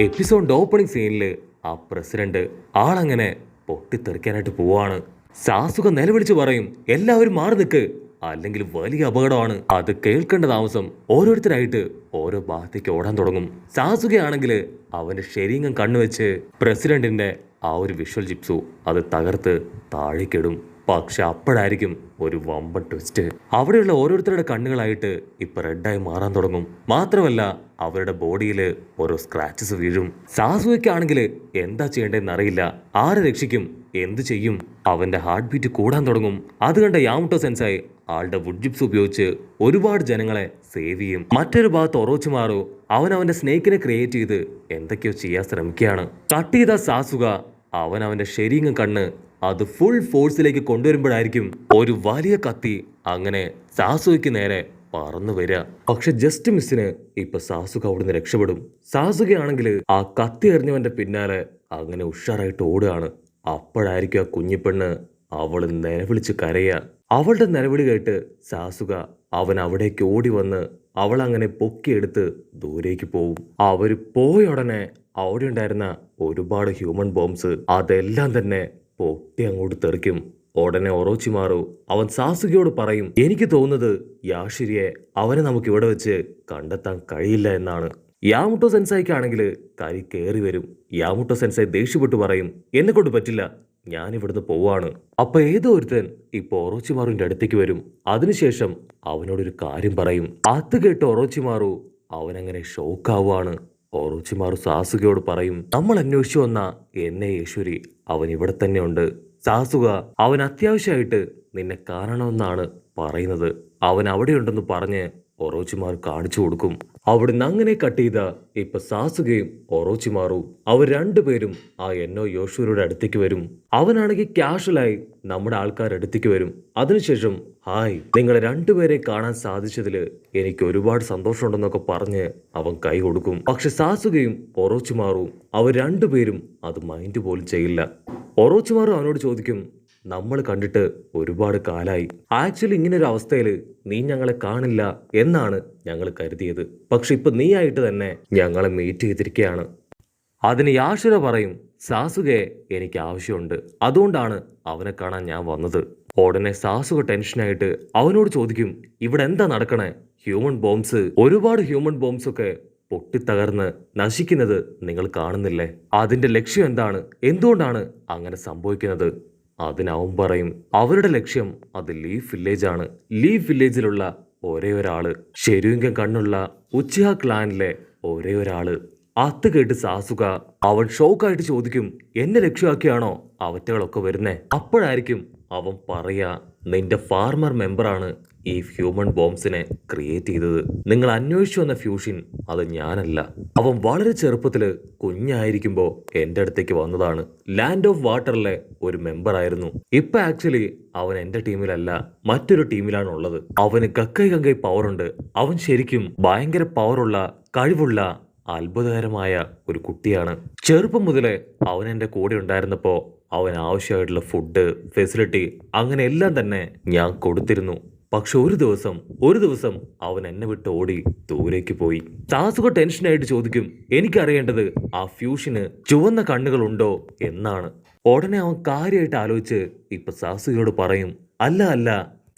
എപ്പിസോഡിന്റെ opening സീനില് ആ president ആളങ്ങനെ പൊട്ടിത്തെറിക്കാനായിട്ട് പോവാണ്. സാസുക നിലവിളിച്ച് പറയും, എല്ലാവരും മാറി നിൽക്ക്, അല്ലെങ്കിൽ വലിയ അപകടമാണ്. അത് കേൾക്കേണ്ട താമസം ഓരോരുത്തരായിട്ട് ഓരോ ഭാഗത്തേക്ക് ഓടാൻ തുടങ്ങും. സാസുകയാണെങ്കിൽ അവന്റെ ശരീരം കണ്ണുവെച്ച് പ്രസിഡന്റിന്റെ ആ ഒരു വിഷ്വൽ ജിപ്സു അത് തകർത്ത് താഴേക്കിടും. പക്ഷെ അപ്പോഴായിരിക്കും ഒരു വമ്പൻ ട്വിസ്റ്റ്. അവിടെയുള്ള ഓരോരുത്തരുടെ കണ്ണുകളായിട്ട് ഇപ്പൊ റെഡായി മാറാൻ തുടങ്ങും. മാത്രമല്ല അവരുടെ ബോഡിയിൽ ഓരോ സ്ക്രാച്ചസ് വീഴും. സാസുവയ്ക്കാണെങ്കിൽ എന്താ ചെയ്യേണ്ടതെന്ന് അറിയില്ല. ആരെ രക്ഷിക്കും, എന്തു ചെയ്യും? അവന്റെ ഹാർട്ട് ബീറ്റ് കൂടാൻ തുടങ്ങും. അത് കണ്ട യാമുട്ടോ സെൻസായി ആളുടെ വുഡ് ജിപ്സ് ഉപയോഗിച്ച് ഒരുപാട് ജനങ്ങളെ സേവ് ചെയ്യും. മറ്റൊരു ഭാഗത്ത് ഒറോച്ചിമാറു അവന്റെ സ്നേക്കിനെ ക്രിയേറ്റ് ചെയ്ത് എന്തൊക്കെയോ ചെയ്യാൻ ശ്രമിക്കുകയാണ്. കട്ട് ചെയ്ത സാസുക അവന്റെ ശരീരം കണ്ണ് അത് ഫുൾ ഫോഴ്സിലേക്ക് കൊണ്ടുവരുമ്പോഴായിരിക്കും ഒരു വലിയ കത്തി അങ്ങനെ സാസുകയ്ക്ക് നേരെ പറന്നു വരിക. പക്ഷെ ജസ്റ്റ് മിസ്സിന് ഇപ്പൊ സാസുക അവിടുന്ന് രക്ഷപ്പെടും. സാസുകയാണെങ്കിൽ ആ കത്തി എറിഞ്ഞവന്റെ പിന്നാലെ അങ്ങനെ ഉഷാറായിട്ട് ഓടുകയാണ്. അപ്പോഴായിരിക്കും ആ കുഞ്ഞിപ്പെണ്ണ് അവള് നിലവിളിച്ച് കരയുക. അവളുടെ നിലവിളി കേട്ട് സാസുക അവൻ അവിടേക്ക് ഓടി വന്ന് അവൾ അങ്ങനെ പൊക്കിയെടുത്ത് ദൂരേക്ക് പോവും. അവര് പോയ ഉടനെ അവിടെ ഉണ്ടായിരുന്ന ഒരുപാട് ഹ്യൂമൻ ബോംബ്സ് അതെല്ലാം തന്നെ പൊട്ടി അങ്ങോട്ട് തെറിക്കും. ഉടനെ ഒറോച്ചിമാറു അവൻ സാസുകയോട് പറയും, എനിക്ക് തോന്നുന്നത് യാഷിരിയെ അവനെ നമുക്ക് ഇവിടെ വെച്ച് കണ്ടെത്താൻ കഴിയില്ല എന്നാണ്. യാമുട്ടോ സെൻസായിക്കാണെങ്കിൽ കരി കയറി വരും. യാമുട്ടോ സെൻസായി ദേഷ്യപ്പെട്ടു പറയും, എന്നെ കൊണ്ട് പറ്റില്ല, ഞാൻ ഇവിടുന്ന് പോവാണ്. അപ്പൊ ഏതോ ഒരുത്തൻ ഇപ്പൊ ഒറോച്ചിമാറുവിന്റെ അടുത്തേക്ക് വരും. അതിനുശേഷം അവനോടൊരു കാര്യം പറയും. അത് കേട്ട് ഒറോച്ചിമാറു അവനങ്ങനെ ഷോക്കാവുകയാണ്. ഒറോച്ചിമാറു സാസുകയോട് പറയും, നമ്മൾ അന്വേഷിച്ചു വന്ന എന്നെ ഈശ്വരി അവൻ ഇവിടെ തന്നെ ഉണ്ട്. സാസുക അവൻ അത്യാവശ്യമായിട്ട് നിന്നെ കാണണമെന്നാണ് പറയുന്നത്. അവൻ അവിടെയുണ്ടെന്ന് പറഞ്ഞ് ഒറോച്ചിമാർ കാണിച്ചു കൊടുക്കും. അവിടുന്ന് അങ്ങനെ കട്ട് ചെയ്ത ഇപ്പൊ സാസുകയും ഒറോച്ചിമാറും അവർ രണ്ടുപേരും ആ എന്നോ യോശുവരുടെ അടുത്തേക്ക് വരും. അവനാണെങ്കിൽ ക്യാഷ്വലായി നമ്മുടെ ആൾക്കാരുടെ അടുത്തേക്ക് വരും. അതിനുശേഷം ഹായ്, നിങ്ങളെ രണ്ടുപേരെ കാണാൻ സാധിച്ചതിൽ എനിക്ക് ഒരുപാട് സന്തോഷമുണ്ടെന്നൊക്കെ പറഞ്ഞ് അവൻ കൈ കൊടുക്കും. പക്ഷെ സാസുകയും ഒറോച്ചിമാറും അവർ രണ്ടുപേരും അത് മൈൻഡ് പോലും ചെയ്യില്ല. ഒറോച്ചിമാറും അവനോട് ചോദിക്കും, നമ്മൾ കണ്ടിട്ട് ഒരുപാട് കാലായി. ആക്ച്വലി ഇങ്ങനെ ഒരു അവസ്ഥയിൽ നീ ഞങ്ങളെ കാണില്ല എന്നാണ് ഞങ്ങൾ കരുതിയത്. പക്ഷെ ഇപ്പൊ നീ ആയിട്ട് തന്നെ ഞങ്ങളെ മീറ്റ് ചെയ്തിരിക്കുകയാണ്. അതിന് യാഷിര പറയും, സാസുകയെ എനിക്ക് ആവശ്യമുണ്ട്, അതുകൊണ്ടാണ് അവനെ കാണാൻ ഞാൻ വന്നത്. ഉടനെ സാസുക ടെൻഷനായിട്ട് അവനോട് ചോദിക്കും, ഇവിടെ എന്താ നടക്കണേ? ഹ്യൂമൻ ബോംബ്സ്, ഒരുപാട് ഹ്യൂമൻ ബോംബ്സ് ഒക്കെ പൊട്ടിത്തകർന്ന് നശിക്കുന്നത് നിങ്ങൾ കാണുന്നില്ലേ? അതിന്റെ ലക്ഷ്യം എന്താണ്? എന്തുകൊണ്ടാണ് അങ്ങനെ സംഭവിക്കുന്നത്? അതിനവൻ പറയും, അവരുടെ ലക്ഷ്യം അത് ലീഫ് വില്ലേജ് ആണ്. ലീഫ് വില്ലേജിലുള്ള ഒരേ ഒരാള്, ശരിക്കും കണ്ണുള്ള ഉച്ചിഹ ക്ലാനിലെ ഒരേ ഒരാള്. അത് കേട്ട് സാസുക അവൻ ഷോക്കായിട്ട് ചോദിക്കും, എന്നെ ലക്ഷ്യമാക്കിയാണോ അവറ്റകളൊക്കെ വരുന്നേ? അപ്പോഴായിരിക്കും അവൻ പറയാ, നിന്റെ ഫാർമർ മെമ്പറാണ് ഈ ഹ്യൂമൻ ബോംബ്സിനെ ക്രിയേറ്റ് ചെയ്തത്. നിങ്ങൾ അന്വേഷിച്ചു വന്ന ഫ്യൂഷൻ അത് ഞാനല്ല. അവൻ വളരെ ചെറുപ്പത്തില് കുഞ്ഞായിരിക്കുമ്പോ എന്റെ അടുത്തേക്ക് വന്നതാണ്. ലാൻഡ് ഓഫ് വാട്ടറിലെ ഒരു മെമ്പർ ആയിരുന്നു. ഇപ്പൊ ആക്ച്വലി അവൻ എന്റെ ടീമിലല്ല, മറ്റൊരു ടീമിലാണ് ഉള്ളത്. അവന് കക്കൈ പവർ ഉണ്ട്. അവൻ ശരിക്കും ഭയങ്കര പവറുള്ള, കഴിവുള്ള, അത്ഭുതകരമായ ഒരു കുട്ടിയാണ്. ചെറുപ്പം മുതലേ അവൻ എൻ്റെ കൂടെ ഉണ്ടായിരുന്നപ്പോ അവൻ ആവശ്യമായിട്ടുള്ള ഫുഡ്, ഫെസിലിറ്റി അങ്ങനെ എല്ലാം തന്നെ ഞാൻ കൊടുത്തിരുന്നു. പക്ഷെ ഒരു ദിവസം അവൻ എന്നെ വിട്ട് ഓടി ദൂരേക്ക് പോയി. സാസുക ടെൻഷനായിട്ട് ചോദിക്കും, എനിക്കറിയേണ്ടത് ആ ഫ്യൂഷന് ചുവന്ന കണ്ണുകളുണ്ടോ എന്നാണ്. ഉടനെ അവൻ കാര്യമായിട്ട് ആലോചിച്ച് ഇപ്പൊ സാസുകയോട് പറയും, അല്ല,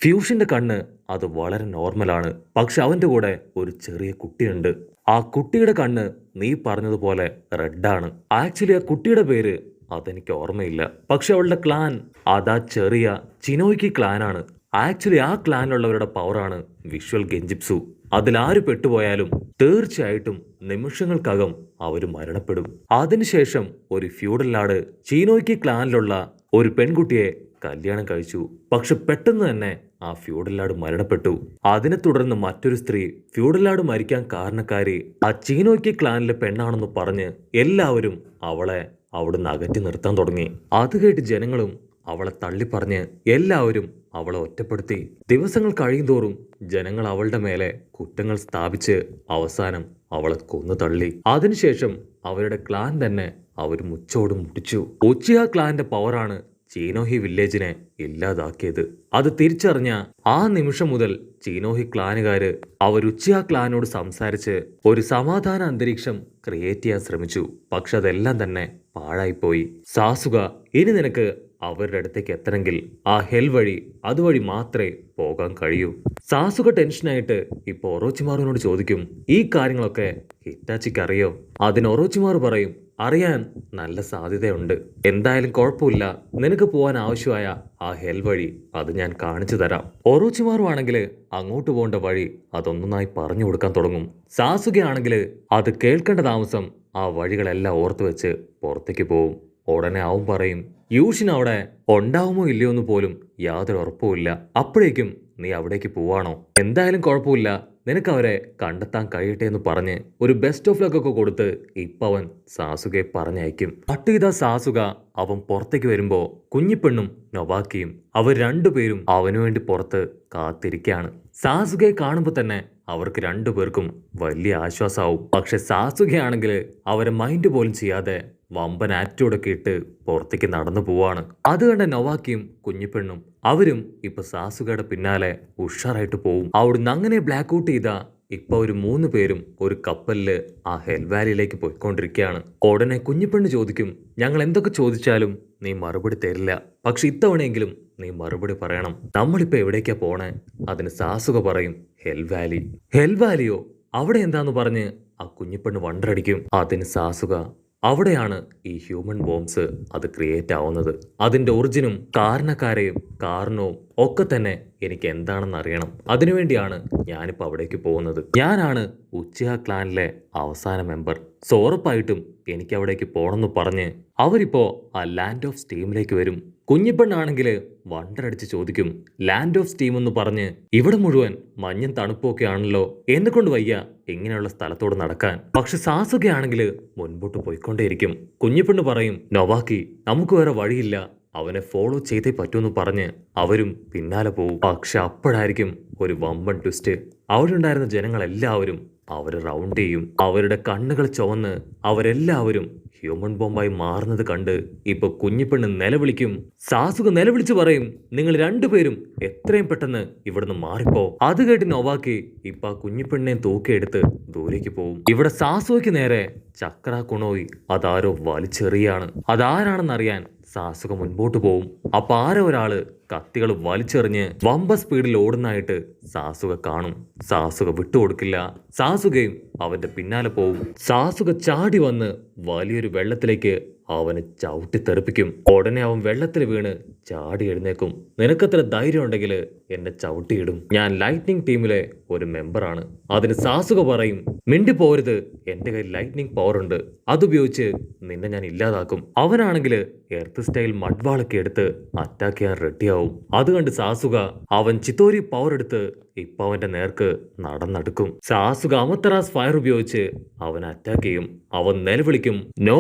ഫ്യൂഷന്റെ കണ്ണ് അത് വളരെ നോർമലാണ്. പക്ഷെ അവന്റെ കൂടെ ഒരു ചെറിയ കുട്ടിയുണ്ട്. ആ കുട്ടിയുടെ കണ്ണ് നീ പറഞ്ഞതുപോലെ റെഡാണ്. ആക്ച്വലി ആ കുട്ടിയുടെ പേര് അതെനിക്ക് ഓർമ്മയില്ല. പക്ഷെ അവളുടെ ക്ലാൻ അതാ ചെറിയ ചിനോയ്ക്ക് ക്ലാനാണ്. ആക്ച്വലി ആ ക്ലാനിലുള്ളവരുടെ പവറാണ് വിഷ്വൽ ഗെഞ്ചിപ്സു. അതിലാര് പെട്ടുപോയാലും തീർച്ചയായിട്ടും നിമിഷങ്ങൾക്കകം അവർ മരണപ്പെടും. അതിനുശേഷം ഒരു ഫ്യൂഡൽ ലാർഡ് ചീനോയ്ക്ക് ക്ലാനിലുള്ള ഒരു പെൺകുട്ടിയെ കല്യാണം കഴിച്ചു. പക്ഷെ പെട്ടെന്ന് തന്നെ ആ ഫ്യൂഡൽ ലാർഡ് മരണപ്പെട്ടു. അതിനെ തുടർന്ന് മറ്റൊരു സ്ത്രീ ഫ്യൂഡൽ ലാർഡ് മരിക്കാൻ കാരണക്കാരി ആ ചീനോയ്ക്ക് ക്ലാനിലെ പെണ്ണാണെന്ന് പറഞ്ഞ് എല്ലാവരും അവളെ അവിടുന്ന് അകറ്റി നിർത്താൻ തുടങ്ങി. അത് കേട്ട് ജനങ്ങളും അവളെ തള്ളിപ്പറഞ്ഞ് എല്ലാവരും അവളെ ഒറ്റപ്പെടുത്തി. ദിവസങ്ങൾ കഴിയുന്തോറും ജനങ്ങൾ അവളുടെ മേലെ കുറ്റങ്ങൾ സ്ഥാപിച്ച് അവസാനം അവളെ കൊന്നു തള്ളി. അതിനുശേഷം അവരുടെ ക്ലാൻ തന്നെ അവർ മുച്ചോട് മുടിച്ചു. ഉച്ചിഹ ക്ലാന്റെ പവറാണ് ചീനോഹി വില്ലേജിനെ ഇല്ലാതാക്കിയത്. അത് തിരിച്ചറിഞ്ഞ ആ നിമിഷം മുതൽ ചീനോഹി ക്ലാനുകാര് അവരുച്ചിയ ക്ലാനോട് സംസാരിച്ച് ഒരു സമാധാന അന്തരീക്ഷം ക്രിയേറ്റ് ചെയ്യാൻ ശ്രമിച്ചു. പക്ഷെ അതെല്ലാം തന്നെ പാഴായിപ്പോയി. സാസുക, ഇനി നിനക്ക് അവരുടെ അടുത്തേക്ക് എത്തണമെങ്കിൽ ആ ഹെൽ വഴി അതുവഴി മാത്രമേ പോകാൻ കഴിയൂ. സാസുക ടെൻഷനായിട്ട് ഇപ്പൊ ഒറോച്ചിമാറിനോട് ചോദിക്കും, ഈ കാര്യങ്ങളൊക്കെ ഹിറ്റാച്ചിക്ക് അറിയോ? അതിന് ഒറോച്ചിമാർ പറയും, അറിയാൻ നല്ല സാധ്യതയുണ്ട്. എന്തായാലും കുഴപ്പമില്ല, നിനക്ക് പോകാൻ ആവശ്യമായ ആ ഹെൽ വഴി അത് ഞാൻ കാണിച്ചു തരാം. ഒറോച്ചിമാറുവാണെങ്കിൽ അങ്ങോട്ട് പോകേണ്ട വഴി അതൊന്നായി പറഞ്ഞു കൊടുക്കാൻ തുടങ്ങും. സാസുകയാണെങ്കിൽ അത് കേൾക്കേണ്ട താമസം ആ വഴികളെല്ലാം ഓർത്തു വെച്ച് പുറത്തേക്ക് പോവും. ഉടനെ അവൻ പറയും, യൂഷിൻ അവിടെ ഉണ്ടാവുമോ ഇല്ലയോ എന്ന് പോലും യാതൊരു ഉറപ്പുമില്ല. അപ്പോഴേക്കും നീ അവിടേക്ക് പോവാണോ? എന്തായാലും കുഴപ്പമില്ല, നിനക്ക് അവരെ കണ്ടെത്താൻ കഴിയട്ടെ എന്ന് പറഞ്ഞ് ഒരു ബെസ്റ്റ് ഓഫ് ലക്ക് ഒക്കെ കൊടുത്ത് ഇപ്പൊ അവൻ സാസുകയെ പറഞ്ഞയക്കും. കട്ട് ചെയ്ത സാസുക അവൻ പുറത്തേക്ക് വരുമ്പോ കുഞ്ഞിപ്പെണ്ണും നൊവാക്കിയും അവർ രണ്ടുപേരും അവനു വേണ്ടി പുറത്ത് കാത്തിരിക്കുകയാണ്. സാസുകയെ കാണുമ്പോൾ തന്നെ അവർക്ക് രണ്ടുപേർക്കും വലിയ ആശ്വാസമാവും. പക്ഷെ സാസുകയാണെങ്കിൽ അവരെ മൈൻഡ് പോലും ചെയ്യാതെ വമ്പൻ ആറ്റിറ്റ്യൂഡൊക്കെ ഇട്ട് പുറത്തേക്ക് നടന്നു പോവാണ്. അത് കണ്ട നൊവാക്കിയും കുഞ്ഞിപ്പെണ്ണും അവരും ഇപ്പൊ സാസുകയുടെ പിന്നാലെ ഉഷാറായിട്ട് പോവും. അവിടുന്ന് അങ്ങനെ ബ്ലാക്ക് ഔട്ട് ചെയ്ത ഇപ്പൊ ഒരു 3 പേരും ഒരു കപ്പലില് ആ ഹെൽ വാലിയിലേക്ക് പോയിക്കൊണ്ടിരിക്കുകയാണ്. ഉടനെ കുഞ്ഞിപ്പെണ്ണ് ചോദിക്കും, ഞങ്ങൾ എന്തൊക്കെ ചോദിച്ചാലും നീ മറുപടി തരില്ല, പക്ഷെ ഇത്തവണയെങ്കിലും നീ മറുപടി പറയണം. നമ്മളിപ്പോ എവിടേക്കാ പോണേ? അതിന് സാസുക പറയും, ഹെൽ വാലി. ഹെൽ വാലിയോ? അവിടെ എന്താന്ന് പറഞ്ഞ് ആ കുഞ്ഞിപ്പെണ്ണ് വണ്ടടിക്കും. അതിന് സാസുക, അവിടെയാണ് ഈ ഹ്യൂമൻ ബോംബ്സ് അത് ക്രിയേറ്റ് ആവുന്നത്. അതിന്റെ ഒറിജിനും കാരണക്കാരെയും കാരണവും ഒക്കെ തന്നെ എനിക്ക് എന്താണെന്ന് അറിയണം. അതിനുവേണ്ടിയാണ് ഞാനിപ്പോൾ അവിടേക്ക് പോകുന്നത്. ഞാനാണ് ഉച്ചിയ ക്ലാനിലെ അവസാന മെമ്പർ. സോ ഉറപ്പായിട്ടും എനിക്ക് അവിടേക്ക് പോകണമെന്ന് പറഞ്ഞ് അവരിപ്പോ ആ ലാൻഡ് ഓഫ് സ്റ്റീമിലേക്ക് വരും. കുഞ്ഞിപ്പെണ്ണാണെങ്കിൽ വണ്ടറടിച്ച് ചോദിക്കും, ലാൻഡ് ഓഫ് സ്റ്റീം എന്ന് പറഞ്ഞ് ഇവിടെ മുഴുവൻ മഞ്ഞും തണുപ്പൊക്കെ ആണല്ലോ, എന്നെ കൊണ്ട് വയ്യ ഇങ്ങനെയുള്ള സ്ഥലത്തോട് നടക്കാൻ. പക്ഷെ സാസുകയാണെങ്കിൽ മുൻപോട്ട് പോയിക്കൊണ്ടേയിരിക്കും. കുഞ്ഞിപ്പെണ്ണ് പറയും, നൊവാക്കി, നമുക്ക് വേറെ വഴിയില്ല, അവനെ ഫോളോ ചെയ്തേ പറ്റൂന്ന് പറഞ്ഞ് അവരും പിന്നാലെ പോവും. പക്ഷെ അപ്പോഴായിരിക്കും ഒരു വമ്പൻ ട്വിസ്റ്റ്. അവിടെ ഉണ്ടായിരുന്ന ജനങ്ങളെല്ലാവരും അവരെ റൗണ്ട് ചെയ്യും. അവരുടെ കണ്ണുകൾ ചുവന്ന് അവരെല്ലാവരും ഹ്യൂമൻ ബോംബായി മാറുന്നത് കണ്ട് ഇപ്പൊ കുഞ്ഞിപ്പെണ്ണ് നിലവിളിക്കും. സാസുക നിലവിളിച്ച് പറയും, നിങ്ങൾ രണ്ടുപേരും എത്രയും പെട്ടെന്ന് ഇവിടുന്ന് മാറിപ്പോ. അത് കേട്ട് നൊവാക്കി ഇപ്പൊ കുഞ്ഞിപ്പെണ്ണിനെ തൂക്കിയെടുത്ത് ദൂരേക്ക് പോവും. ഇവിടെ സാസുവയ്ക്ക് നേരെ ചക്ര കുണോയി അതാരോ വലിച്ചെറിയാണ്. അതാരാണെന്നറിയാൻ സാസുക മുൻപോട്ട് പോവും. അപ്പൊ ആരോ ഒരാള് കത്തികൾ വലിച്ചെറിഞ്ഞ് വമ്പ സ്പീഡിൽ ഓടുന്നതായിട്ട് സാസുക കാണും. സാസുക വിട്ടുകൊടുക്കില്ല. സാസുകയും അവന്റെ പിന്നാലെ പോവും. സാസുക ചാടി വന്ന് വലിയൊരു വെള്ളത്തിലേക്ക് അവനെ ചവിട്ടി തെറിപ്പിക്കും. ഉടനെ അവൻ വെള്ളത്തിൽ വീണ് ചാടി എഴുന്നേക്കും. നിനക്കത്ര ധൈര്യം ഉണ്ടെങ്കിൽ എന്നെ ചവിട്ടിയിടും. ഞാൻ ലൈറ്റ്നിങ് ടീമിലെ ഒരു മെമ്പറാണ്. അതിന് സാസുക പറയും, മിണ്ടി പോരുത്, എന്റെ കയ്യിൽ ലൈറ്റ്നിങ് പവർ ഉണ്ട്, അതുപയോഗിച്ച് നിന്നെ ഞാൻ ഇല്ലാതാക്കും. അവനാണെങ്കിൽ എർത്ത് സ്റ്റൈൽ മഡ്വാളൊക്കെ എടുത്ത് അറ്റാക്ക് ചെയ്യാൻ റെഡിയാവും. അത് കണ്ട് സാസുക അവൻ ചിത്തോരി പവർ എടുത്ത് ഇപ്പൊ അവന്റെ നേർക്ക് നടന്നെടുക്കും. സാസുക അമത്തറാസ് ഫയർ ഉപയോഗിച്ച് അവൻ അറ്റാക്ക് ചെയ്യും. അവൻ നിലവിളിക്കും, നോ,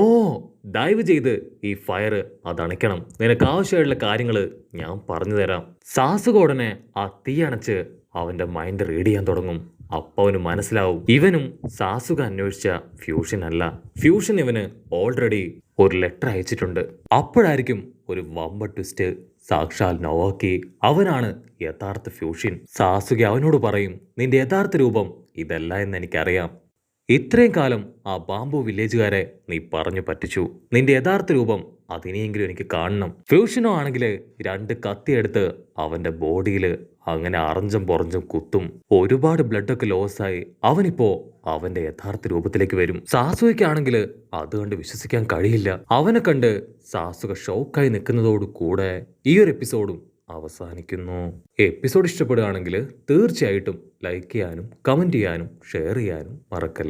ദയവ് ചെയ്ത് ഈ ഫയർ അത് അണയ്ക്കണം, നിനക്ക് ആവശ്യമായിട്ടുള്ള കാര്യങ്ങൾ ഞാൻ പറഞ്ഞു തരാം. സാസുക ഉടനെ ആ തീ അണച്ച് അവന്റെ മൈൻഡ് റീഡ് ചെയ്യാൻ തുടങ്ങും. അപ്പൊ അവന് മനസ്സിലാവും, ഇവനും സാസുക അന്വേഷിച്ച ഫ്യൂഷൻ അല്ല. ഫ്യൂഷൻ ഇവന് ഓൾറെഡി ഒരു ലെറ്റർ അയച്ചിട്ടുണ്ട്. അപ്പോഴായിരിക്കും ഒരു വമ്പ ട്വിസ്റ്റ്. സാക്ഷാൽ നൊവാക്കി അവനാണ് യഥാർത്ഥ ഫ്യൂഷൻ. സാസുക അവനോട് പറയും, നിന്റെ യഥാർത്ഥ രൂപം ഇതല്ല എന്ന് എനിക്കറിയാം. ഇത്രയും കാലം ആ ബാംബു വില്ലേജുകാരെ നീ പറഞ്ഞു പറ്റിച്ചു. നിന്റെ യഥാർത്ഥ രൂപം അതിനെയെങ്കിലും എനിക്ക് കാണണം. ഫ്യൂഷനോ ആണെങ്കിൽ 2 കത്തിയെടുത്ത് അവന്റെ ബോഡിയിൽ അങ്ങനെ അറഞ്ചും പൊറഞ്ചും കുത്തും. ഒരുപാട് ബ്ലഡൊക്കെ ലോസായി അവനിപ്പോ അവന്റെ യഥാർത്ഥ രൂപത്തിലേക്ക് വരും. സാസുകയ്ക്കാണെങ്കിൽ അത് കണ്ട് വിശ്വസിക്കാൻ കഴിയില്ല. അവനെ കണ്ട് സാസുക ഷോക്കായി നിൽക്കുന്നതോട് കൂടെ ഈ ഒരു എപ്പിസോഡും അവസാനിക്കുന്നു. എപ്പിസോഡ് ഇഷ്ടപ്പെടുകയാണെങ്കിൽ തീർച്ചയായിട്ടും ലൈക്ക് ചെയ്യാനും കമന്റ് ചെയ്യാനും ഷെയർ ചെയ്യാനും മറക്കല്ല.